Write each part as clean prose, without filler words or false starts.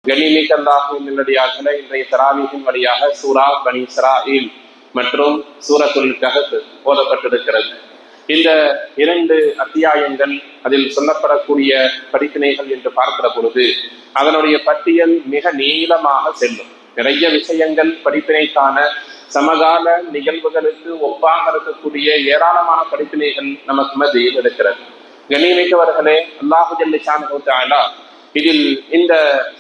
கண்ணியமிக்க அல்லாஹ்வின் நல்லடியார்களே, இன்றைய தராவீஹின் வழியாக சூரா பனி இஸ்ராயீல் மற்றும் சூரத்துல் கஹஃப் ஓதப்பட்டிருக்கிறது. இந்த 2 அத்தியாயங்கள், அதில் சொல்லப்படக்கூடிய படிப்பினைகள் என்று பார்க்கிற பொழுது அதனுடைய பட்டியல் மிக நீளமாக செல்லும். நிறைய விஷயங்கள் படிப்பினைக்கான சமகால நிகழ்வுகளுக்கு ஒப்பாக இருக்கக்கூடிய ஏராளமான படிப்பினைகள் நமக்கு மத்தியில் இருக்கிறது. கண்ணியமிக்கவர்களே, அல்லாஹு ஜல்ல ஷானஹு தஆலா இதில் இந்த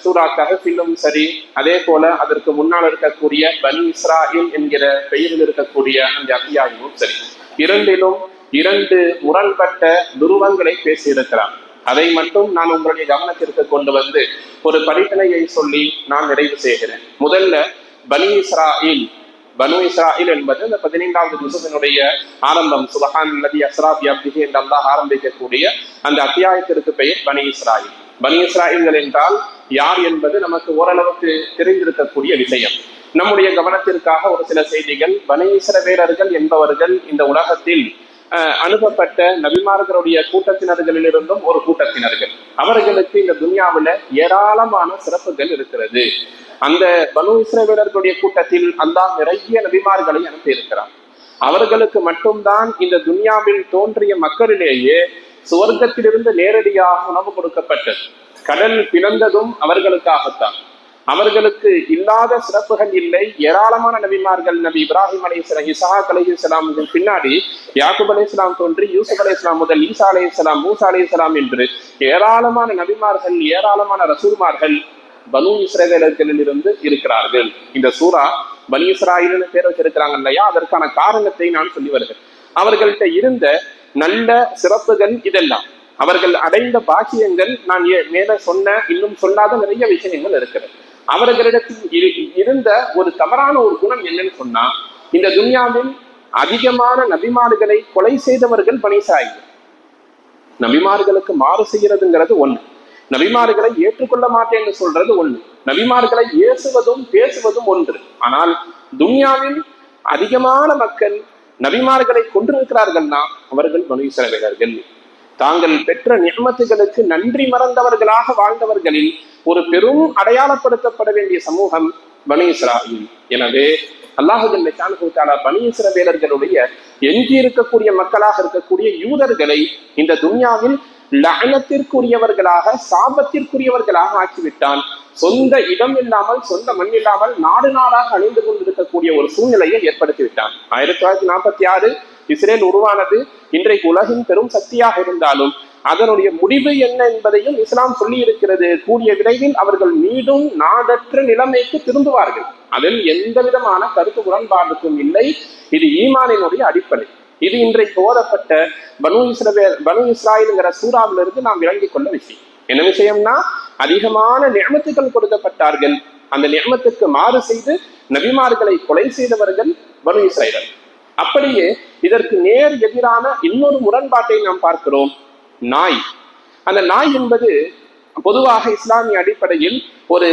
சூரா கஹஃபிலும் சரி, அதே போல அதற்கு முன்னால் இருக்கக்கூடிய பனி இஸ்ராயீல் என்கிற பெயரில் இருக்கக்கூடிய அந்த அத்தியாயமும் சரி, இரண்டிலும் 2 முரண்பட்ட துருவங்களை பேசியிருக்கிறார். அதை மட்டும் நான் உங்களுடைய கவனத்திற்கு கொண்டு வந்து ஒரு படிப்பினையை சொல்லி நான் நிறைவு செய்கிறேன். முதல்ல பனி இஸ்ராயீல். பனு இஸ்ராயீல் என்பது இந்த 15வது ஜுஸினுடைய ஆரம்பம். சுப்ஹானல்லதி அஸ்ரா பி அப்திஹி என்று அல்லாஹ் ஆரம்பிக்கக்கூடிய அந்த அத்தியாயத்திற்கு பெயர் பனி இஸ்ராயீல். பனி இஸ்ராயீல்கள் என்றால் யார் என்பது நமக்கு ஓரளவுக்கு தெரிந்திருக்கக்கூடிய விஷயம். நம்முடைய கவனத்திற்காக ஒரு சில செய்திகள். பனி இஸ்ரவேலர்கள் என்பவர்கள் இந்த உலகத்தில் அனுப்பப்பட்ட நபிமார்களுடைய கூட்டத்தினர்களிலிருந்தும் ஒரு கூட்டத்தினர்கள். அவர்களுக்கு இந்த துன்யாவில் ஏராளமான சிறப்புகள் இருக்கிறது. அந்த பனு இஸ்ரவேலர்களுடைய கூட்டத்தில் அல்லாஹ் நிறைய நபிமார்களை அனுப்பியிருக்கிறார். அவர்களுக்கு மட்டும்தான் இந்த துன்யாவில் தோன்றிய மக்களிலேயே சுவர்க்கத்திலிருந்து நேரடியாக உணவு கொடுக்கப்பட்டது. கடல் பிளந்ததும் அவர்களுக்காகத்தான். அவர்களுக்கு இல்லாத சிறப்புகள் இல்லை. ஏராளமான நபிமார்கள், நபி இப்ராஹிம் அலைஹிஸ்ஸலாம், இஸ்ஹாக் அலைஹிஸ்ஸலாம் பின்னாடி யாக்கூப் அலைஹிஸ்ஸலாம் தோன்றி, யூசுப் அலைஹிஸ்ஸலாம் முதல் ஈசா அலைஹிஸ்ஸலாம், மூசா அலைஹிஸ்ஸலாம் என்று ஏராளமான நபிமார்கள், ஏராளமான ரசூல்மார்கள் பனு இஸ்ரவேலர்களில் இருந்து இருக்கிறார்கள். இந்த சூரா பனி இஸ்ராயீல்னு பேர் வச்சிருக்கிறாங்க இல்லையா, அதற்கான காரணத்தை நான் சொல்லி வருகிறேன். அவர்கள்ட்ட இருந்த நல்ல சிறப்புகள் இதெல்லாம், அவர்கள் அடைந்த பாக்கியங்கள், நான் மேல சொன்ன இன்னும் சொல்லாத நிறைய விஷயங்கள் இருக்கிறது. அவர்களிடத்தில் இருந்த ஒரு தவறான ஒரு குணம் என்னன்னு சொன்னா, இந்த துன்யாவில் அதிகமான நபிமார்களை கொலை செய்தவர்கள் பனி இஸ்ராயீல். நபிமார்களுக்கு மாறு செய்யறதுங்கிறது ஒண்ணு, நபிமார்களை ஏற்றுக்கொள்ள மாட்டேன்னு சொல்றது ஒண்ணு, நபிமார்களை ஏசுவதும் பேசுவதும் ஒன்று. ஆனால் துன்யாவில் அதிகமான மக்கள் நபிமார்களை கொண்டிருக்கிறார்கள்னா அவர்கள் பனு இஸ்ரவேலர்கள். தாங்கள் பெற்ற நிஅமத்துகளுக்கு நன்றி மறந்தவர்களாக வாழ்ந்தவர்களில் ஒரு பெரும் அடையாளப்படுத்தப்பட வேண்டிய சமூகம் பனி இஸ்ராயீல். எனவே அல்லாஹு ஜல்ல ஷானஹு தஆலா பனி இஸ்ரவேலர்களுடைய எஞ்சி இருக்கக்கூடிய மக்களாக இருக்கக்கூடிய யூதர்களை இந்த துன்யாவில் லஅனத்திற்குரியவர்களாக, சாபத்திற்குரியவர்களாக ஆக்கிவிட்டான். சொந்த இடம் இல்லாமல், சொந்த மண் இல்லாமல் நாடு நாடாக அணிந்து கொண்டிருக்கக்கூடிய ஒரு சூழ்நிலையை ஏற்படுத்தி விட்டான். 1946 இஸ்ரேல் உருவானது. இன்றைக்கு உலகின் பெரும் சக்தியாக இருந்தாலும் அதனுடைய முடிவு என்ன என்பதையும் இஸ்லாம் சொல்லி இருக்கிறது. கூடிய விரைவில் அவர்கள் மீண்டும் நாடற்ற நிலைமைக்கு திரும்புவார்கள். அதில் எந்த விதமான கருத்து முரண்பாடுக்கும் இல்லை. இது ஈமானினுடைய அடிப்படை. இது இன்றைக்கு ஓதப்பட்ட பனு இஸ்ராயீல்ங்கிற சூறாவிலிருந்து நாம் விளங்கிக் கொள்ள விஷயம். என்ன விஷயம்னா, அதிகமான நிஅமத்துகள் கொடுக்கப்பட்டார்கள். அந்த நிஅமத்துக்கு மாறு செய்து நபிமார்களை கொலை செய்தவர்கள் பனு இஸ்ராயீல். அப்படியே இதற்கு நேர் எதிரான இன்னொரு முரண்பாட்டை நாம் பார்க்கிறோம். நாய். அந்த நாய் என்பது பொதுவாக இஸ்லாமிய அடிப்படையில் ஒரு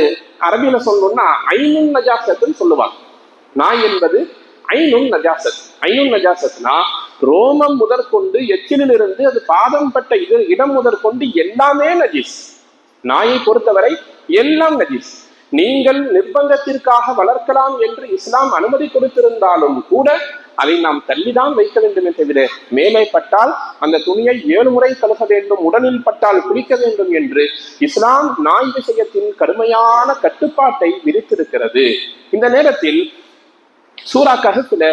அரபியில சொல்லணும்னா ஐனுன் நஜாசத்துன்னு சொல்லுவாங்க. நாய் என்பது ஐனுன் நஜாசத். ஐனுன் நஜாசத்னா ரோமம் முதற்கொண்டு எச்சிலில் இருந்து அது பாதம் பட்ட இடம் முதற்கொண்டு எல்லாமே நஜீஸ். நாயை பொறுத்தவரை எல்லாம் நஜீஸ். நீங்கள் நிர்பந்தத்திற்காக வளர்க்கலாம் என்று இஸ்லாம் அனுமதி கொடுத்திருந்தாலும் கூட அதை நாம் தள்ளிதான் வைக்க வேண்டுமே தவிர, மேலே பட்டால் அந்த துணியை 7 முறை கழுக வேண்டும், உடலில் பட்டால் குளிக்க வேண்டும் என்று இஸ்லாம் நாய் விஷயத்தின் கடுமையான கட்டுப்பாட்டை விதித்திருக்கிறது. இந்த நேரத்தில் சூரா கஹஃப்ல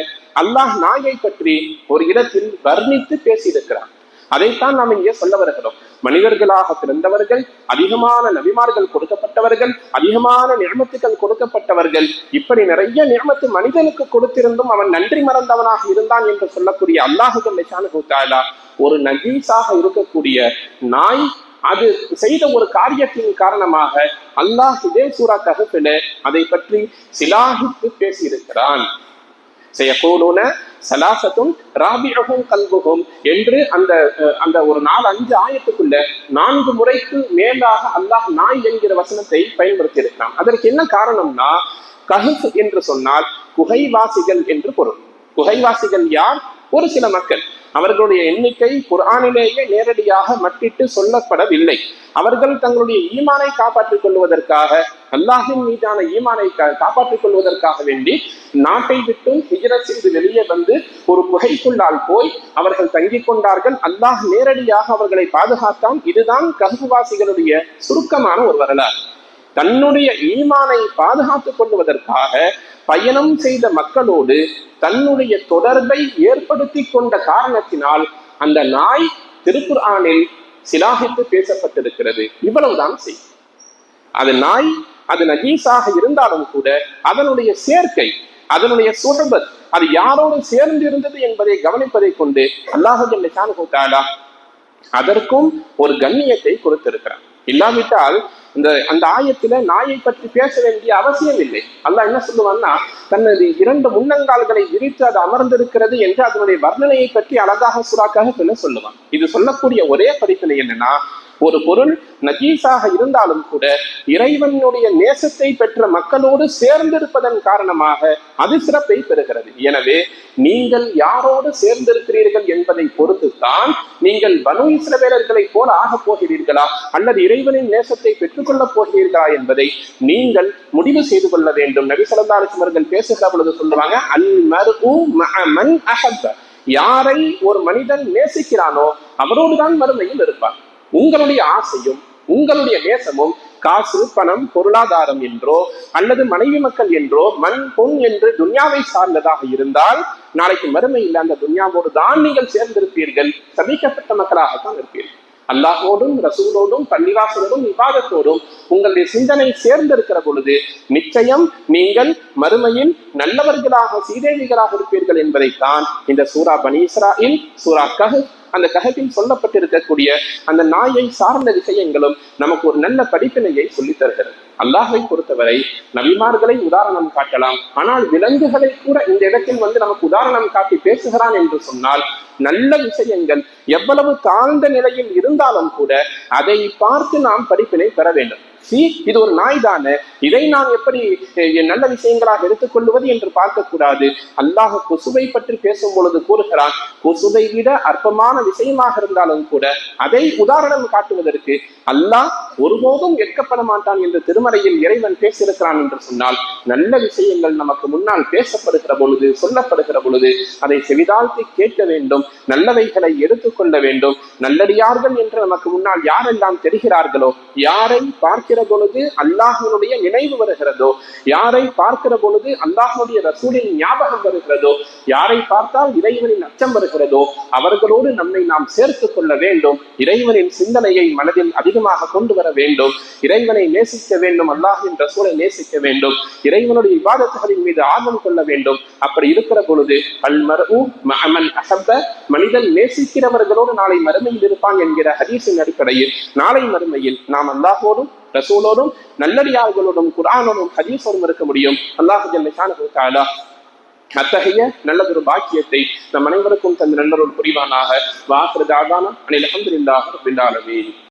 அல்லாஹ் நாயை பற்றி ஒரு இடத்தில் வர்ணித்து பேசியிருக்கிறார். அதைத்தான் நாம் இங்கே சொல்ல வருகிறோம். மனிதர்களாக பிறந்தவர்கள், அதிகமான நபிமார்கள் கொடுக்கப்பட்டவர்கள், அதிகமான நிஅமத்துகள் கொடுக்கப்பட்டவர்கள், இப்படி நிறைய நிஅமத்து மனிதனுக்கு கொடுத்திருந்தும் அவன் நன்றி மறந்தவனாக இருந்தான் என்று சொல்லக்கூடிய அல்லாஹு ஜல்ல ஷானஹு தஆலா ஒரு நஜீஸாக இருக்கக்கூடிய நாய், அது செய்த ஒரு காரியத்தின் காரணமாக அல்லாஹ் இதே சூரா கஹஃப்ல அதை பற்றி சிலாகித்து பேசியிருக்கிறான். செய்யக்கூடுன சலாசத்தும் ராபியகும் கல்புகும் என்று அந்த ஒரு 4-5 ஆயத்துக்குள்ள 4 முறைக்கு மேலாக அல்லாஹ் நாய் என்கிற வசனத்தை பயன்படுத்தி இருக்கிறான். அதற்கு என்ன காரணம்னா, கஹஃப் என்று சொன்னால் குகைவாசிகள் என்று பொருள். குகைவாசிகள் யார்? ஒரு சில மக்கள், அவர்களுடைய எண்ணிக்கை குர்ஆனிலேயே நேரடியாக மட்டிட்டு சொல்லப்படவில்லை. அவர்கள் தங்களுடைய ஈமானை காப்பாற்றிக் கொள்வதற்காக, அல்லாஹின் மீதான ஈமானை காப்பாற்றிக் கொள்வதற்காக வேண்டி நாட்டை விட்டு ஹிஜ்ரத் செய்து வெளியே வந்து ஒரு குகைக்குள்ளால் போய் அவர்கள் தங்கிக் கொண்டார்கள். அல்லாஹ் நேரடியாக அவர்களை பாதுகாத்தான். இதுதான் கஹ்ஃபுவாசிகளுடைய சுருக்கமான ஒரு வரலாறு. தன்னுடைய ஈமானை பாதுகாத்துக் கொள்வதற்காக பயணம் செய்த மக்களோடு தன்னுடைய தொடர்பை ஏற்படுத்தி கொண்ட காரணத்தினால் அந்த நாய் திருக்குர்ஆனில் சிலாகித்து பேசப்பட்டிருக்கிறது. இவ்வளவுதான் செய்தி. அது நாய், அது நஜீஸாக இருந்தாலும் கூட அதனுடைய சேர்க்கை, அதனுடைய சுஹபத், அது யாரோடு சேர்ந்து இருந்தது என்பதை கவனிப்பதை கொண்டு அல்லாஹ் ஜல்ல ஷானுஹு தஆலா அதற்கும் ஒரு கண்ணியத்தை கொடுத்திருக்கிறார். இல்லாவிட்டால் அந்த ஆயத்துல நாயை பற்றி பேச வேண்டிய அவசியம் இல்லை. அல்லாஹ் என்ன சொல்லுவான்னா, தனது 2 முன்னங்கால்களை விரித்து அது அமர்ந்திருக்கிறது என்று அதனுடைய வர்ணனையை பற்றி அழகாக சூறாக்காக சொல்லுவான். இது சொல்லக்கூடிய ஒரே படிப்பினை என்னன்னா, ஒரு பொருள் நஜீஸாக இருந்தாலும் கூட இறைவனுடைய நேசத்தை பெற்ற மக்களோடு சேர்ந்திருப்பதன் காரணமாக அது சிறப்பை பெறுகிறது. எனவே நீங்கள் யாரோடு சேர்ந்திருக்கிறீர்கள் என்பதை பொறுத்துத்தான் நீங்கள் பனு இஸ்ரவேலர்களை போல ஆகப் போகிறீர்களா அல்லது இறைவனின் நேசத்தை பெற்றுக்கொள்ளப் போகிறீர்களா என்பதை நீங்கள் முடிவு செய்து கொள்ள வேண்டும். நபி ஸல்லல்லாஹு அலைஹி வஸல்லம் அவர்கள் பேசுகிற பொழுது சொல்லுவாங்க, அல் மர்உ மஅ மன் அஹப்ப. யாரை ஒரு மனிதன் நேசிக்கிறானோ அவரோடுதான் மறுமையில் இருப்பான். உங்களுடைய ஆசையும் உங்களுடைய நேசமும் காசு, பணம், பொருளாதாரம் என்றோ அல்லது மனைவி மக்கள் என்றோ மண் பொன் என்று துன்யாவை சார்ந்ததாக இருந்தால் நாளைக்கு மறுமையில் அந்த துன்யாவோடு தான் நீங்கள் சேர்ந்திருப்பீர்கள். சபிக்கப்பட்ட மக்களாகத்தான் இருப்பீர்கள். அல்லாஹோடும் ரசூலோடும் பள்ளிவாசலோடும் இபாதத்தோடும் உங்களுடைய சிந்தனை சேர்ந்திருக்கிற பொழுது நிச்சயம் நீங்கள் மறுமையில் நல்லவர்களாக சீதேவிகளாக இருப்பீர்கள் என்பதைத்தான் இந்த சூரா பனி இஸ்ராயில், சூரா கஹஃப், அந்த கஹஃபில் சொல்லப்பட்டிருக்கக்கூடிய அந்த நாயை சார்ந்த விஷயங்களும் நமக்கு ஒரு நல்ல படிப்பினையை சொல்லித் தருகிறது. அல்லாஹை பொறுத்தவரை நபிமார்களை உதாரணம் காட்டலாம், ஆனால் விலங்குகளை கூட இந்த இடத்தில் நமக்கு உதாரணம் காட்டி பேசுகிறான் என்று சொன்னால் நல்ல விஷயங்கள் எவ்வளவு தாழ்ந்த நிலையில் இருந்தாலும் கூட அதை பார்த்து நாம் படிப்பினை பெற வேண்டும். இது ஒரு நாய் தானே, இதை நான் எப்படி நல்ல விஷயங்களாக எடுத்துக்கொள்வது என்று பார்க்கக்கூடாது. அல்லாஹ் கொசுவை பற்றி பேசும் பொழுது கூறுகிறான், கொசுவை விட அற்பமான விஷயமாக இருந்தாலும் கூட அதை உதாரணம் காட்டுவதற்கு அல்லாஹ் ஒருபோதும் வெட்கப்பட மாட்டான் என்று திருமறையில் இறைவன் பேசியிருக்கிறான் என்று சொன்னால், நல்ல விஷயங்கள் நமக்கு முன்னால் பேசப்படுகிற பொழுது, சொல்லப்படுகிற பொழுது அதை செவிதாழ்த்தி கேட்க வேண்டும், நல்லவைகளை எடுத்துக்கொள்ள வேண்டும். நல்லடியார்கள் என்று நமக்கு முன்னால் யாரெல்லாம் தெரிகிறார்களோ, யாரை பார்க்கிற பொழுது அல்லாஹ்வுடைய நினைவு வருகிறதோ, யாரை பார்க்கிற பொழுது அல்லாஹ்வுடைய ரசூலின் ஞாபகம் வருகிறதோ, யாரை பார்த்தால் இறைவனின் அச்சம் வருகிறதோ அவர்களோடு நம்மை நாம் சேர்த்துக் கொள்ள வேண்டும். இறைவனின் சிந்தனையை மனதில் அதிகமாக கொண்டு வர வேண்டும். இறைவனை நேசிக்க வேண்டும், அல்லாஹ்வின் ரசூலை நேசிக்க வேண்டும், இறைவனுடைய இபாதத்துகளின் மீது ஆர்வம் கொள்ள வேண்டும். அப்படி இருக்கிற பொழுது அல் மர்உ மஅ மன் அஹப்ப, மனிதன் நேசிக்கிறவர்களோடு நாளை மறுமையில் இருப்பான் என்கிற ஹதீஸின் அடிப்படையில் நாளை மறுமையில் நாம் அல்லாஹோடும் ரசூலோடும் நல்லடியார்களோடும் குர்ஆனோடும் ஹதீஸோடும் இருக்க முடியும். அல்லாஹ் ஜல்ல ஷானுஹு தஆலா அத்தகைய நல்லதொரு பாக்கியத்தை நம் அனைவருக்கும் தந்த நல்லொரு புரிவானாக. வாஹிரு தஅவானா அனில் ஹம்துலில்லாஹி ரப்பில் ஆலமீன்.